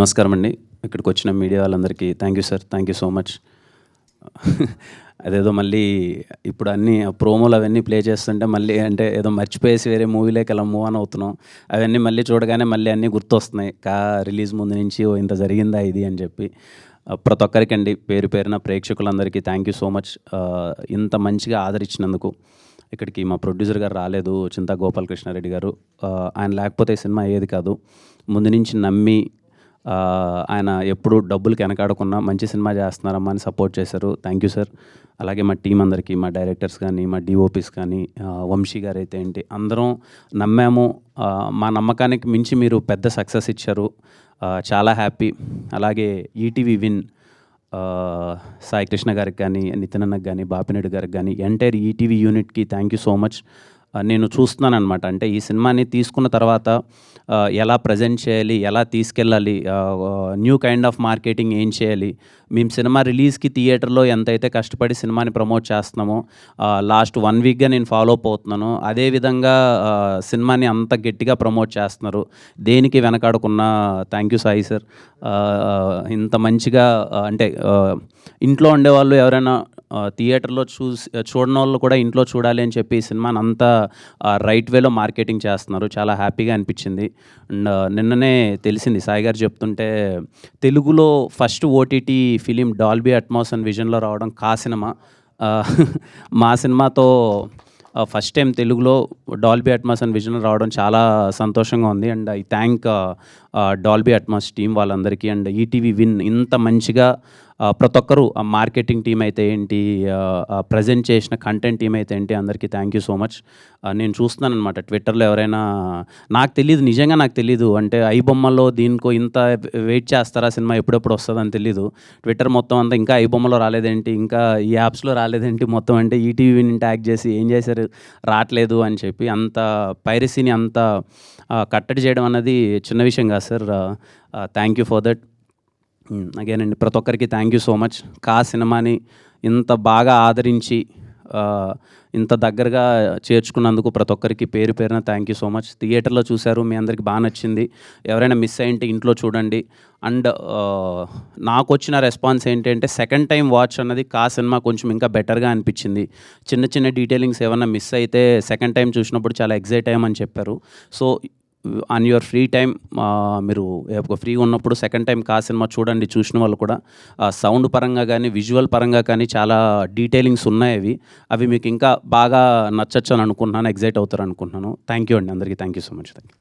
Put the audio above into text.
నమస్కారం అండి. ఇక్కడికి వచ్చిన మీడియా వాళ్ళందరికీ thank you sir, thank you so much. అదేదో మళ్ళీ ఇప్పుడు అన్నీ ప్రోమోలు అవన్నీ ప్లే చేస్తుంటే మళ్ళీ అంటే ఏదో మర్చిపోయేసి వేరే మూవీలోకి అలా మూవ్ ఆన్ అవుతున్నాం. అవన్నీ మళ్ళీ చూడగానే మళ్ళీ అన్నీ గుర్తొస్తున్నాయి. రిలీజ్ ముందు నుంచి ఓ ఇంత జరిగిందా ఇది అని చెప్పి. ప్రతి ఒక్కరికండి పేరు పేరున ప్రేక్షకులందరికీ థ్యాంక్ యూ సో మచ్. ఇంత మంచిగా ఆదరించినందుకు. ఇక్కడికి మా ప్రొడ్యూసర్ గారు రాలేదు, చింతా గోపాలకృష్ణారెడ్డి గారు. ఆయన లేకపోతే ఈ సినిమా అయ్యేది కాదు. ముందు నుంచి నమ్మి ఆయన ఎప్పుడు డబ్బులకి వెనకాడకుండా మంచి సినిమా చేస్తున్నారమ్మా అని సపోర్ట్ చేశారు. Thank you sir. అలాగే మా టీం అందరికీ, మా డైరెక్టర్స్ కానీ, మా డిఓపీస్ కానీ, వంశీ గారు అయితే ఏంటి, అందరం నమ్మాము. మా నమ్మకానికి మించి మీరు పెద్ద సక్సెస్ ఇచ్చారు. చాలా హ్యాపీ. అలాగే ఈటీవీ విన్ సాయి కృష్ణ గారికి కానీ, నితిన్ అన్నకి కానీ, బాపినేడు గారికి కానీ, ఎంటైర్ ఈటీవీ యూనిట్కి థ్యాంక్ యూ సో మచ్. నేను చూస్తున్నాను అనమాట. అంటే ఈ సినిమాని తీసుకున్న తర్వాత ఎలా ప్రజెంట్ చేయాలి, ఎలా తీసుకెళ్ళాలి, న్యూ కైండ్ ఆఫ్ మార్కెటింగ్ ఏం చేయాలి. మేము సినిమా రిలీజ్కి థియేటర్లో ఎంతైతే కష్టపడి సినిమాని ప్రమోట్ చేస్తున్నామో లాస్ట్ 1 వీక్గా నేను ఫాలో అప్ అవుతున్నాను. అదేవిధంగా సినిమాని అంత గట్టిగా ప్రమోట్ చేస్తున్నారు. దేనికి వెనకాడకున్నా థ్యాంక్ యూ సాయి సార్. ఇంత మంచిగా అంటే ఇంట్లో ఉండేవాళ్ళు ఎవరైనా థియేటర్లో చూడని వాళ్ళు కూడా ఇంట్లో చూడాలి అని చెప్పి ఈ సినిమాని అంతా రైట్ వేలో మార్కెటింగ్ చేస్తున్నారు. చాలా హ్యాపీగా అనిపించింది. అండ్ నిన్ననే తెలిసింది, సాయి గారు చెప్తుంటే, తెలుగులో first OTT film Dolby Atmos and విజన్లో రావడం కా సినిమా. మా సినిమాతో ఫస్ట్ టైం తెలుగులో డాల్బీ అట్మాస్ అండ్ విజన్లో రావడం చాలా సంతోషంగా ఉంది. And I thank Dolby Atmos team వాళ్ళందరికీ. అండ్ ఈటీవీ విన్ ఇంత మంచిగా ప్రతి ఒక్కరు, మార్కెటింగ్ టీం అయితే ఏంటి, ప్రజెంట్ చేసిన కంటెంట్ టీం అయితే ఏంటి, అందరికీ థ్యాంక్ యూ సో మచ్. నేను చూస్తున్నాను అనమాట ట్విట్టర్లో ఎవరైనా, నాకు తెలీదు, నిజంగా నాకు తెలీదు, అంటే ఐబొమ్మలో దీనికో ఇంత వెయిట్ చేస్తారా, సినిమా ఎప్పుడెప్పుడు వస్తుందని తెలీదు. ట్విట్టర్ మొత్తం అంతా ఇంకా ఐబొమ్మలో రాలేదేంటి, ఇంకా ఈ యాప్స్లో రాలేదేంటి, మొత్తం అంటే ఈటీవీని ట్యాగ్ చేసి ఏం చేశారు, రావట్లేదు అని చెప్పి అంత పైరసీని అంత కట్టడి చేయడం అన్నది చిన్న విషయం కాదు sir. Thank you for that. Again అండి, ప్రతి ఒక్కరికి థ్యాంక్ యూ సో మచ్. సినిమాని ఇంత బాగా ఆదరించి ఇంత దగ్గరగా చేర్చుకున్నందుకు ప్రతి ఒక్కరికి పేరు పేరున థ్యాంక్ యూ సో మచ్. థియేటర్లో చూశారు, మీ అందరికి బాగా నచ్చింది. ఎవరైనా మిస్ అయ్యింటే ఇంట్లో చూడండి. అండ్ నాకు వచ్చిన రెస్పాన్స్ ఏంటంటే, సెకండ్ టైం వాచ్ అన్నది సినిమా కొంచెం ఇంకా బెటర్గా అనిపించింది. చిన్న చిన్న డీటెయిలింగ్స్ ఏమైనా మిస్ అయితే సెకండ్ టైం చూసినప్పుడు చాలా ఎగ్జైట్ అయ్యామని చెప్పారు. So on your free time, మీరు ఫ్రీగా ఉన్నప్పుడు సెకండ్ టైం సినిమా చూడండి. చూసిన వాళ్ళు కూడా సౌండ్ పరంగా కానీ, విజువల్ పరంగా కానీ చాలా డీటెయిలింగ్స్ ఉన్నాయి. అవి మీకు ఇంకా బాగా నచ్చచ్చు అని అనుకుంటున్నాను, ఎగ్జైట్ అవుతారు అనుకుంటున్నాను. థ్యాంక్ యూ అండి, అందరికీ thank you so much. Thank you.